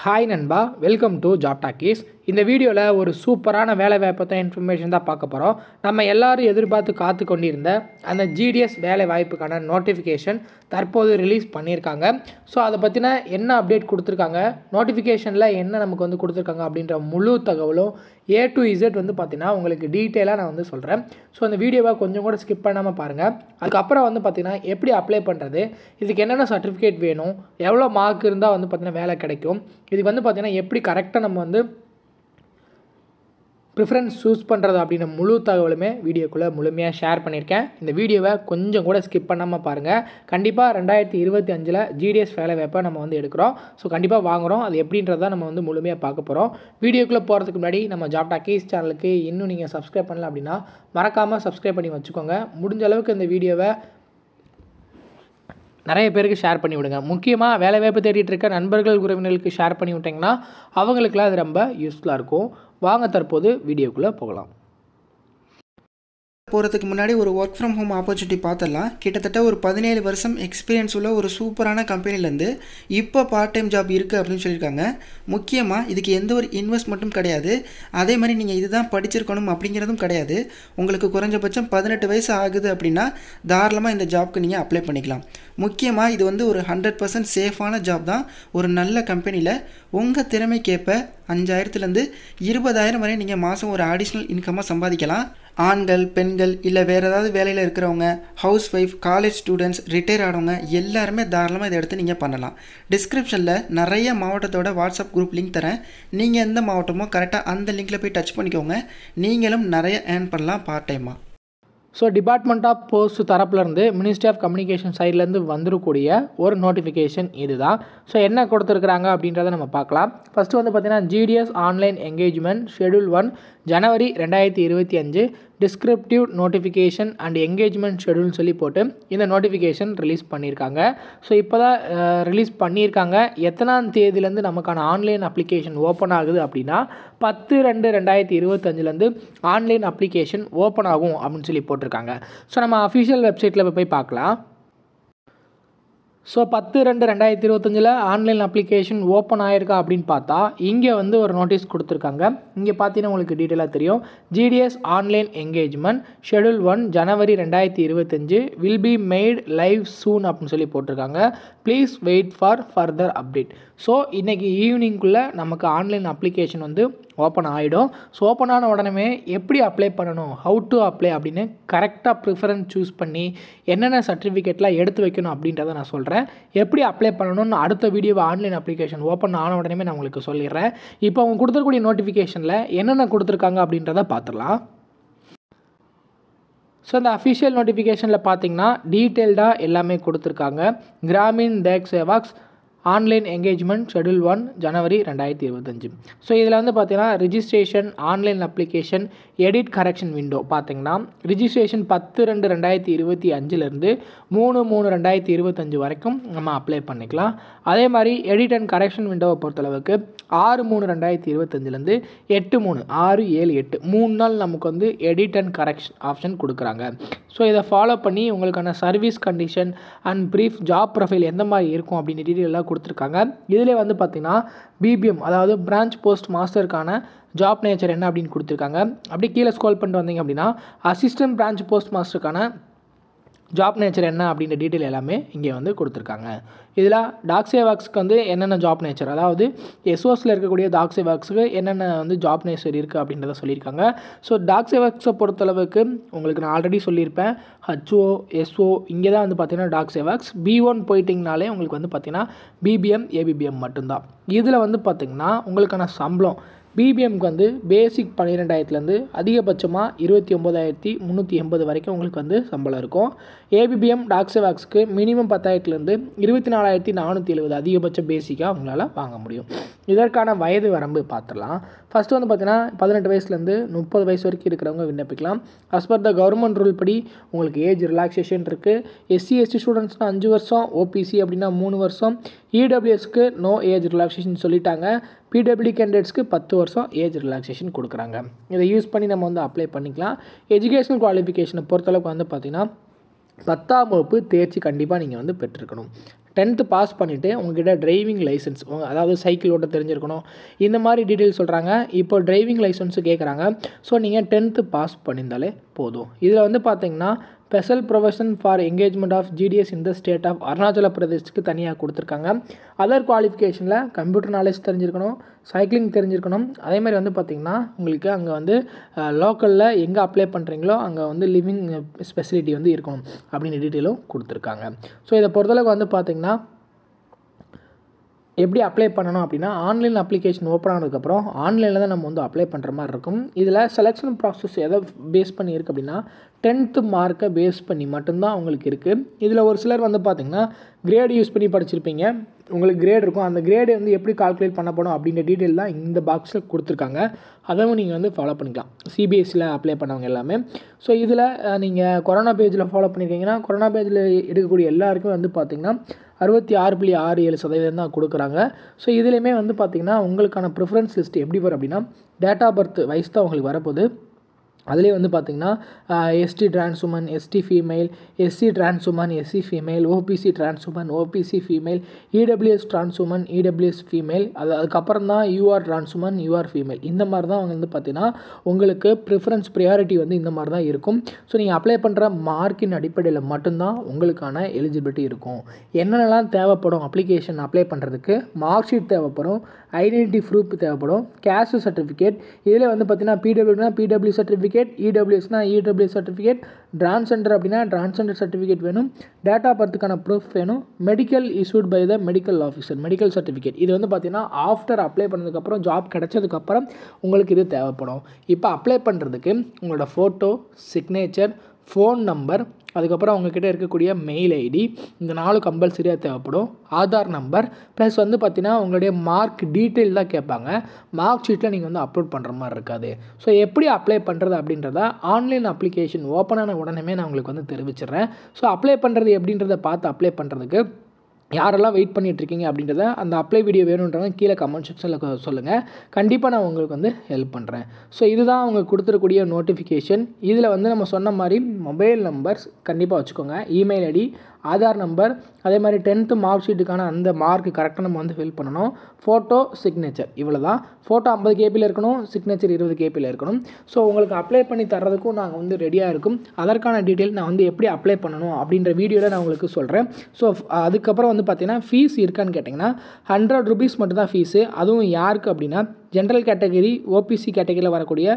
Hi நண்பா, welcome to job talkies. இந்த வீடியோவில் ஒரு சூப்பரான வேலை வாய்ப்பு தான் இன்ஃபர்மேஷன் தான் பார்க்க போகிறோம். நம்ம எல்லோரும் எதிர்பார்த்து காத்து கொண்டிருந்த அந்த ஜிடிஎஸ் வேலை வாய்ப்புக்கான நோட்டிஃபிகேஷன் தற்போது ரிலீஸ் பண்ணியிருக்காங்க. ஸோ அதை பற்றின என்ன அப்டேட் கொடுத்துருக்காங்க, நோட்டிஃபிகேஷனில் என்ன நமக்கு வந்து கொடுத்துருக்காங்க அப்படின்ற முழு தகவலும் A to Z வந்து பார்த்திங்கன்னா உங்களுக்கு டீட்டெயிலாக நான் வந்து சொல்கிறேன். ஸோ அந்த வீடியோவை கொஞ்சம் கூட ஸ்கிப் பண்ணாமல் பாருங்கள். அதுக்கப்புறம் வந்து பார்த்திங்கன்னா எப்படி அப்ளை பண்ணுறது, இதுக்கு என்னென்ன சர்டிஃபிகேட் வேணும், எவ்வளோ மார்க் இருந்தால் வந்து பார்த்திங்கன்னா வேலை கிடைக்கும், இதுக்கு வந்து பார்த்திங்கன்னா எப்படி கரெக்டாக நம்ம வந்து ப்ரிஃபரன்ஸ் சூஸ் பண்ணுறது அப்படின்ற முழு தகவலுமே வீடியோக்குள்ளே முழுமையாக ஷேர் பண்ணியிருக்கேன். இந்த வீடியோவை கொஞ்சம் கூட ஸ்கிப் பண்ணாமல் பாருங்கள். கண்டிப்பாக 2025 ஜிடிஎஸ் வேலை வாய்ப்பை நம்ம வந்து எடுக்கிறோம். ஸோ கண்டிப்பாக வாங்குகிறோம். அது எப்படின்றத நம்ம வந்து முழுமையாக பார்க்க போகிறோம். வீடியோக்குள்ளே போகிறதுக்கு முன்னாடி நம்ம ஜாப் டாக்கீஸ் சேனலுக்கு இன்னும் நீங்கள் சப்ஸ்கிரைப் பண்ணல அப்படின்னா மறக்காமல் சப்ஸ்கிரைப் பண்ணி வச்சுக்கோங்க. முடிஞ்ச அளவுக்கு இந்த வீடியோவை நிறைய பேருக்கு ஷேர் பண்ணி விடுங்க. முக்கியமாக வேலைவாய்ப்பு தேடிட்டு இருக்க நண்பர்கள் உறவினர்களுக்கு ஷேர் பண்ணி விட்டிங்கன்னா அவங்களுக்குலாம் அது ரொம்ப யூஸ்ஃபுல்லாக இருக்கும். வாங்க தற்போது வீடியோக்குள்ளே போகலாம். போகிறதுக்கு முன்னாடி ஒரு ஒர்க் ஃப்ரம் ஹோம் ஆப்பர்ச்சுனிட்டி பார்த்துடலாம். கிட்டத்தட்ட ஒரு 17 வருஷம் எக்ஸ்பீரியன்ஸ் உள்ள ஒரு சூப்பரான கம்பெனிலேருந்து இப்போ பார்ட் டைம் ஜாப் இருக்குது அப்படின்னு சொல்லியிருக்காங்க. முக்கியமாக இதுக்கு எந்த ஒரு இன்வெஸ்ட்மெண்ட்டும் கிடையாது. அதே மாதிரி நீங்கள் இதுதான் படிச்சிருக்கணும் அப்படிங்கிறதும் கிடையாது. உங்களுக்கு குறைஞ்சபட்சம் 18 வயசு ஆகுது அப்படின்னா தாராளமாக இந்த ஜாப்க்கு நீங்கள் அப்ளை பண்ணிக்கலாம். முக்கியமாக இது வந்து ஒரு 100% சேஃபான ஜாப் தான். ஒரு நல்ல கம்பெனியில் உங்கள் திறமைக்கேற்ப 5000லேருந்து 20,000 வரை நீங்கள் மாதம் ஒரு அடிஷ்னல் இன்கமாக சம்பாதிக்கலாம். ஆண்கள், பெண்கள், இல்லை வேறு ஏதாவது வேலையில் இருக்கிறவங்க, house wife, college students, retire ஆனவங்க எல்லாருமே தாராளமாக இதை எடுத்து நீங்கள் பண்ணலாம். டிஸ்கிரிப்ஷனில் நிறைய மாவட்டத்தோட வாட்ஸ்அப் குரூப் லிங்க் தரேன். நீங்கள் எந்த மாவட்டமோ கரெக்டாக அந்த லிங்கில் போய் டச் பண்ணிக்கோங்க. நீங்களும் நிறைய ஏர்ன் பண்ணலாம் பார்ட் டைமாக. ஸோ டிபார்ட்மெண்ட் ஆஃப் போஸ்ட் தரப்புலேருந்து மினிஸ்ட்ரி ஆஃப் கம்யூனிகேஷன் சைட்லேருந்து வந்துருக்கூடிய ஒரு நோட்டிஃபிகேஷன் இது தான். ஸோ என்ன கொடுத்துருக்குறாங்க அப்படின்றத நம்ம பார்க்கலாம். ஃபஸ்ட்டு வந்து பார்த்திங்கன்னா GDS online engagement schedule 1 January 2025 descriptive notification and engagement ஷெடியூல்னு சொல்லி போட்டு இந்த நோட்டிஃபிகேஷன் ரிலீஸ் பண்ணியிருக்காங்க. ஸோ இப்போ தான் ரிலீஸ் பண்ணியிருக்காங்க. எத்தனாம் தேதியிலேருந்து நமக்கான ஆன்லைன் அப்ளிகேஷன் ஓப்பன் ஆகுது அப்படின்னா 10/2/2025 ஆன்லைன் அப்ளிகேஷன் ஓப்பன் ஆகும் அப்படின்னு சொல்லி போட்டிருக்காங்க. ஸோ நம்ம அஃபிஷியல் வெப்சைட்டில் போய் பார்க்கலாம். ஸோ 10/2/2025 ஆன்லைன் அப்ளிகேஷன் ஓப்பன் ஆகிருக்கா அப்படின்னு பார்த்தா இங்கே வந்து ஒரு நோட்டீஸ் கொடுத்துருக்காங்க. இங்கே பார்த்தீங்கன்னா உங்களுக்கு டீட்டெயிலாக தெரியும். GDS online engagement schedule 1 January 2025 will be made live soon அப்படின்னு சொல்லி போட்டிருக்காங்க. Please wait for further update. So இன்றைக்கி ஈவினிங்குள்ளே நமக்கு ஆன்லைன் அப்ளிகேஷன் வந்து ஓப்பன் ஆகிடும். ஸோ ஓப்பன் ஆன உடனே எப்படி அப்ளை பண்ணணும், ஹவு டு அப்ளை அப்படின்னு கரெக்டாக ப்ரிஃபரன்ஸ் சூஸ் பண்ணி என்னென்ன சர்டிஃபிகேட்லாம் எடுத்து வைக்கணும் அப்படின்றத நான் சொல்கிறேன். எப்படி அப்ளை பண்ணணும்னு அடுத்த வீடியோவை ஆன்லைன் அப்ளிகேஷன் ஓப்பன் ஆன உடனே நான் உங்களுக்கு சொல்லிடுறேன். இப்போ அவங்க கொடுத்துருக்கூடிய நோட்டிஃபிகேஷனில் என்னென்ன கொடுத்துருக்காங்க அப்படின்றத பார்த்துடலாம். ஸோ இந்த அஃபிஷியல் நோட்டிஃபிகேஷனில் பார்த்தீங்கன்னா டீட்டெயில்டாக எல்லாமே கொடுத்துருக்காங்க. Gramin Dak Sevaks online engagement schedule 1 January 2025. So இதில் வந்து பார்த்தீங்கன்னா registration, online application, edit correction window பார்த்தீங்கன்னா ரிஜிஸ்ட்ரேஷன் 10/2/2025 3/3/2025 வரைக்கும் நம்ம அப்ளை பண்ணிக்கலாம். அதே மாதிரி எடிட் அண்ட் கரெக்ஷன் விண்டோவை பொறுத்தளவுக்கு 6/3/2025 8/3 6, 7, 8 3 நாள் நமக்கு வந்து எடிட் அண்ட் கரெக்ஷன் ஆப்ஷன் கொடுக்குறாங்க. ஸோ இதை ஃபாலோ பண்ணி உங்களுக்கான service condition and brief job profile எந்த மாதிரி இருக்கும் அப்படின்னு டீட்டெயிலாக கொடுத்துருக்காங்க. இதில் வந்து பார்த்திங்கன்னா பிபிஎம் அதாவது பிரான்ச் போஸ்ட் மாஸ்டருக்கான ஜாப் நேச்சர் என்ன அப்படின்னு கொடுத்துருக்காங்க. அப்படி கீழே ஸ்க்ரோல் பண்ணிட்டு வந்தீங்க அப்படின்னா அசிஸ்டன்ட் பிரான்ச் போஸ்ட் மாஸ்டருக்கான ஜாப் நேச்சர் என்ன அப்படின்ற டீட்டெயில் எல்லாமே இங்கே வந்து கொடுத்துருக்காங்க. இதில் டாக் சேவாக்ஸ்க்கு வந்து என்னென்ன ஜாப் நேச்சர், அதாவது எஸ்ஓஸில் இருக்கக்கூடிய டாக் சேவாக்ஸுக்கு என்னென்ன வந்து ஜாப் நேச்சர் இருக்குது அப்படின்றத சொல்லியிருக்காங்க. ஸோ டாக் சேவாக்ஸை பொறுத்தளவுக்கு உங்களுக்கு நான் ஆல்ரெடி சொல்லியிருப்பேன். ஹச்ஓ, எஸ்ஓ இங்கே தான் வந்து பார்த்திங்கன்னா டாக் சேவாக்ஸ். B1 போயிட்டிங்கனாலே உங்களுக்கு வந்து பார்த்திங்கன்னா பிபிஎம், ஏபிபிஎம் மட்டும்தான். இதில் வந்து பார்த்திங்கன்னா உங்களுக்கான சம்பளம் பிபிஎம்க்கு வந்து பேசிக் 12,000லேருந்து அதிகபட்சமாக 29,380 வரைக்கும் உங்களுக்கு வந்து சம்பளம் இருக்கும். ஏபிபிஎம் டாக் சேவாக்ஸுக்கு மினிமம் 10,000லேருந்து 24,470 அதிகபட்ச பேசிக்காக உங்களால் வாங்க முடியும். இதற்கான வயது வரம்பு பார்த்துடலாம். ஃபஸ்ட்டு வந்து பார்த்திங்கன்னா 18 வயசுலேருந்து 30 வயசு வரைக்கும் இருக்கிறவங்க விண்ணப்பிக்கலாம். As per the government rule படி உங்களுக்கு ஏஜ் ரிலாக்ஸேஷன் இருக்குது. SC/ST ஸ்டூடெண்ட்ஸ்னால் 5 வருஷம், ஓபிசி அப்படின்னா 3 வருஷம், இடபிள்யூஎஸ்க்கு நோ ஏஜ் ரிலாக்ஸேஷன் சொல்லிட்டாங்க. பிடபிள்யூ கேண்டிடேட்ஸ்க்கு 10 வருஷம் ஏஜ் ரிலாக்ஸேஷன் கொடுக்குறாங்க. இதை யூஸ் பண்ணி நம்ம வந்து அப்ளை பண்ணிக்கலாம். எஜுகேஷனல் குவாலிஃபிகேஷனை பொறுத்தளவுக்கு வந்து பார்த்திங்கன்னா 10ஆம் வகுப்பு தேர்ச்சி கண்டிப்பாக நீங்கள் வந்து பெற்றிருக்கணும். 10th பாஸ் பண்ணிவிட்டு உங்ககிட்ட டிரைவிங் லைசன்ஸ் அதாவது சைக்கிள் ஓட்ட தெரிஞ்சிருக்கணும், இந்த மாதிரி டீட்டெயில்ஸ் சொல்கிறாங்க. இப்போ டிரைவிங் லைசன்ஸு கேட்குறாங்க. ஸோ நீங்கள் 10th பாஸ் பண்ணியிருந்தாலே போதும். இதில் வந்து பார்த்தீங்கன்னா special profession for engagement of GDS இந்த ஸ்டேட் ஆஃப் அருணாச்சல பிரதேஷ்க்கு தனியாக கொடுத்துருக்காங்க. அதர் குவாலிஃபிகேஷனில் கம்ப்யூட்டர் நாலேஜ் தெரிஞ்சிருக்கணும், சைக்கிளிங் தெரிஞ்சிருக்கணும். அதே மாதிரி வந்து பார்த்திங்கன்னா உங்களுக்கு அங்கே வந்து லோக்கலில் எங்கே அப்ளை பண்ணுறீங்களோ அங்கே வந்து லிவிங் ஸ்பெசிலிட்டி வந்து இருக்கணும் அப்படின்னு டீட்டெயிலும் கொடுத்துருக்காங்க. ஸோ இதை பொறுத்தளவுக்கு வந்து பார்த்திங்கன்னா எப்படி அப்ளை பண்ணணும் அப்படின்னா ஆன்லைன் அப்ளிகேஷன் ஓப்பன் ஆனதுக்கப்புறம் ஆன்லைனில் தான் நம்ம வந்து அப்ளை பண்ணுற மாதிரி இருக்கும். இதில் செலெக்ஷன் ப்ராசஸ் எதை பேஸ் பண்ணி இருக்குது அப்படின்னா 10th மார்க்கை பேஸ் பண்ணி மட்டும்தான் உங்களுக்கு இருக்குது. இதில் ஒரு சிலர் வந்து பார்த்திங்கன்னா கிரேடு யூஸ் பண்ணி படிச்சிருப்பீங்க, உங்களுக்கு கிரேட் இருக்கும். அந்த கிரேடு வந்து எப்படி கால்குலேட் பண்ணப்படும் அப்படின்ற டீட்டெயில் தான் இந்த பாக்ஸில் கொடுத்துருக்காங்க. அதுவும் நீங்கள் வந்து ஃபாலோ பண்ணிக்கலாம், சிபிஎஸ்சியில் அப்ளை பண்ணவங்க எல்லாமே. ஸோ இதில் நீங்கள் கொரோனா பேஜில் ஃபாலோ பண்ணியிருக்கீங்கன்னா கொரோனா பேஜில் எடுக்கக்கூடிய எல்லாருக்குமே வந்து பார்த்திங்கன்னா 66.67% தான் கொடுக்குறாங்க. ஸோ இதுலேயுமே வந்து பார்த்திங்கன்னா உங்களுக்கான ப்ரிஃபரன்ஸ் லிஸ்ட் எப்படி வரும் அப்படின்னா டேட் ஆஃப் பர்த் வைஸ் தான் உங்களுக்கு வரப்போகுது. அதிலே வந்து பார்த்திங்கன்னா ST transwoman, ST female, SC transwoman, SC female, OBC transwoman, OBC female, EWS transwoman, EWS female, அதுக்கப்புறம் தான் யூஆர் டிரான்ஸ்வுமன், யூஆர் ஃபீமேல். இந்த மாதிரி தான் அவங்க வந்து பார்த்திங்கன்னா உங்களுக்கு ப்ரிஃபரன்ஸ் ப்ரியாரிட்டி வந்து இந்த மாதிரி தான் இருக்கும். ஸோ நீங்கள் அப்ளை பண்ணுற மார்க்கின் அடிப்படையில் மட்டும்தான் உங்களுக்கான எலிஜிபிலிட்டி இருக்கும். என்னென்னலாம் தேவைப்படும் அப்ளிகேஷன் அப்ளை பண்ணுறதுக்கு, மார்க் ஷீட் தேவைப்படும், ஐடென்டிட்டி ப்ரூஃப் தேவைப்படும், கேஸ்ட் சர்டிஃபிகேட், இதில் வந்து பார்த்திங்கன்னா பிடபிள்யூனா பிடபிள்யூ சர்டிஃபிகேட், இடபிள்யூஎஸ்னா இடபிள்யூஎஸ் சர்டிஃபிகேட், டிரான்ஸ்ஜெண்டர் அப்படின்னா டிரான்ஸ்ஜெண்டர் சர்டிஃபிகேட் வேணும், டேட் ஆஃப் பர்த்துக்கான ப்ரூஃப் வேணும், medical issued by the medical officer medical certificate. இது வந்து பார்த்திங்கன்னா ஆஃப்டர் அப்ளை பண்ணதுக்கப்புறம் ஜாப் கிடைச்சதுக்கப்புறம் உங்களுக்கு இது தேவைப்படும். இப்போ அப்ளை பண்ணுறதுக்கு உங்களோட ஃபோட்டோ, சிக்னேச்சர், ஃபோன் நம்பர், அதுக்கப்புறம் உங்ககிட்ட இருக்கக்கூடிய மெயில் ஐடி, இந்த 4 கம்பல்சரியாக தேவைப்படும். ஆதார் நம்பர் ப்ளஸ் வந்து பார்த்திங்கன்னா உங்களுடைய மார்க் டீட்டெயில் தான் கேட்பாங்க. மார்க் ஷீட்டில் நீங்கள் வந்து அப்லோட் பண்ணுற மாதிரி இருக்காது. ஸோ எப்படி அப்ளை பண்ணுறது அப்படின்றத ஆன்லைன் அப்ளிகேஷன் ஓப்பன் ஆன உடனே நான் உங்களுக்கு வந்து தெரிவிச்சிடுறேன். ஸோ அப்ளை பண்ணுறது எப்படின்றத பார்த்து அப்ளை பண்ணுறதுக்கு யாரெல்லாம் வெயிட் பண்ணிகிட்ருக்கீங்க அப்படின்றத அந்த அப்ளை வீடியோ வேணுன்றவங்க கீழே கமெண்ட் செக்ஷனில் சொல்லுங்கள். கண்டிப்பாக நான் உங்களுக்கு வந்து ஹெல்ப் பண்ணுறேன். ஸோ இதுதான் அவங்க கொடுத்துருக்கூடிய நோட்டிஃபிகேஷன். இதில் வந்து நம்ம சொன்ன மாதிரி மொபைல் நம்பர்ஸ் கண்டிப்பாக வச்சுக்கோங்க, இமெயில் ஐடி, ஆதார் நம்பர், அதே மாதிரி 10th மார்க் ஷீட்டுக்கான அந்த மார்க் கரெக்டாக நம்ம வந்து ஃபில் பண்ணணும். ஃபோட்டோ, சிக்னேச்சர், இவ்வளோ தான். ஃபோட்டோ 50 கேபியில் இருக்கணும், சிக்னேச்சர் 20 கேபியில் இருக்கணும். ஸோ உங்களுக்கு அப்ளை பண்ணி தர்றதுக்கும் நாங்கள் வந்து ரெடியாக இருக்கும். அதற்கான டீட்டெயில் நான் வந்து எப்படி அப்ளை பண்ணணும் அப்படின்ற வீடியோவில் நான் உங்களுக்கு சொல்கிறேன். ஸோ அதுக்கப்புறம் வந்து பார்த்திங்கன்னா ஃபீஸ் இருக்கான்னு கேட்டிங்கன்னா 100 rupees மட்டும்தான் ஃபீஸு. அதுவும் யாருக்கு அப்படின்னா ஜென்ரல் கேட்டகரி, ஓபிசி கேட்டகரியில் வரக்கூடிய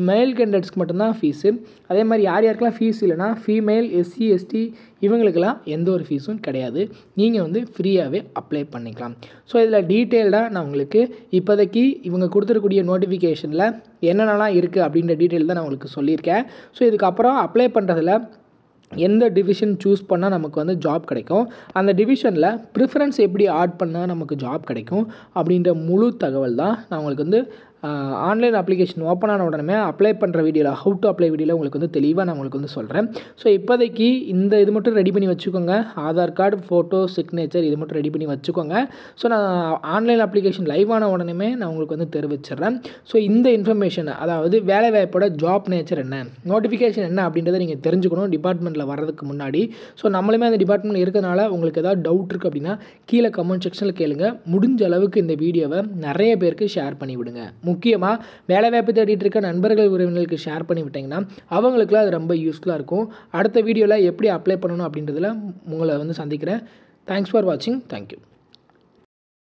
மேல் கேண்டிடேட்ஸ்க்கு மட்டும்தான் ஃபீஸு. அதே மாதிரி யார் யாருக்கெல்லாம் ஃபீஸ் இல்லைனா ஃபீமேல், எஸ்சி, எஸ்டி இவங்களுக்கெல்லாம் எந்த ஒரு ஃபீஸும் கிடையாது. நீங்கள் வந்து ஃப்ரீயாகவே அப்ளை பண்ணிக்கலாம். ஸோ இதில் டீட்டெயில்டாக நான் உங்களுக்கு இப்போதைக்கு இவங்க கொடுத்துருக்கூடிய நோட்டிஃபிகேஷனில் என்னென்னலாம் இருக்குது அப்படின்ற டீட்டெயில் தான் நான் உங்களுக்கு சொல்லியிருக்கேன். ஸோ இதுக்கப்புறம் அப்ளை பண்ணுறதுல எந்த டிவிஷன் சூஸ் பண்ணால் நமக்கு வந்து ஜாப் கிடைக்கும், அந்த டிவிஷனில் ப்ரிஃபரன்ஸ் எப்படி ஆட் பண்ணால் நமக்கு ஜாப் கிடைக்கும் அப்படின்ற முழு தகவல் தான் நான் உங்களுக்கு வந்து ஆன்லைன் அப்ளிகேஷன் ஓப்பன் ஆன உடனே அப்ளை பண்ணுற வீடியோவில், ஹவு டு அப்ளை வீடியோவில் உங்களுக்கு வந்து தெளிவாக நான் உங்களுக்கு வந்து சொல்கிறேன். ஸோ இப்போதைக்கு இந்த இது மட்டும் ரெடி பண்ணி வச்சுக்கோங்க. ஆதார் கார்டு, ஃபோட்டோ, சிக்னேச்சர் இது மட்டும் ரெடி பண்ணி வச்சுக்கோங்க. ஸோ நான் ஆன்லைன் அப்ளிகேஷன் லைவ் ஆன உடனே நான் உங்களுக்கு வந்து தெரிவிச்சிடுறேன். ஸோ இந்த இன்ஃபர்மேஷனை, அதாவது வேலைவாய்ப்போட ஜாப் நேச்சர் என்ன, நோட்டிஃபிகேஷன் என்ன அப்படின்றத நீங்கள் தெரிஞ்சுக்கணும் டிபார்ட்மெண்ட்டில் வர்றதுக்கு முன்னாடி. ஸோ நம்மளுமே அந்த டிபார்ட்மெண்ட்டில் இருக்கிறதுனால உங்களுக்கு ஏதாவது டவுட் இருக்குது அப்படின்னா கீழே கமெண்ட் செக்ஷனில் கேளுங்க. முடிஞ்ச அளவுக்கு இந்த வீடியோவை நிறைய பேருக்கு ஷேர் பண்ணி விடுங்க. முக்கியமாக வேலைவாய்ப்பு தேடிட்டு இருக்க நண்பர்கள், உறவினர்களுக்கு ஷேர் பண்ணி விட்டிங்கன்னா அவங்களுக்குலாம் அது ரொம்ப யூஸ்ஃபுல்லாக இருக்கும். அடுத்த வீடியோவில் எப்படி அப்ளை பண்ணணும் அப்படின்றதில் உங்களை வந்து சந்திக்கிறேன். தேங்க்ஸ் ஃபார் வாட்சிங். தேங்க்யூ.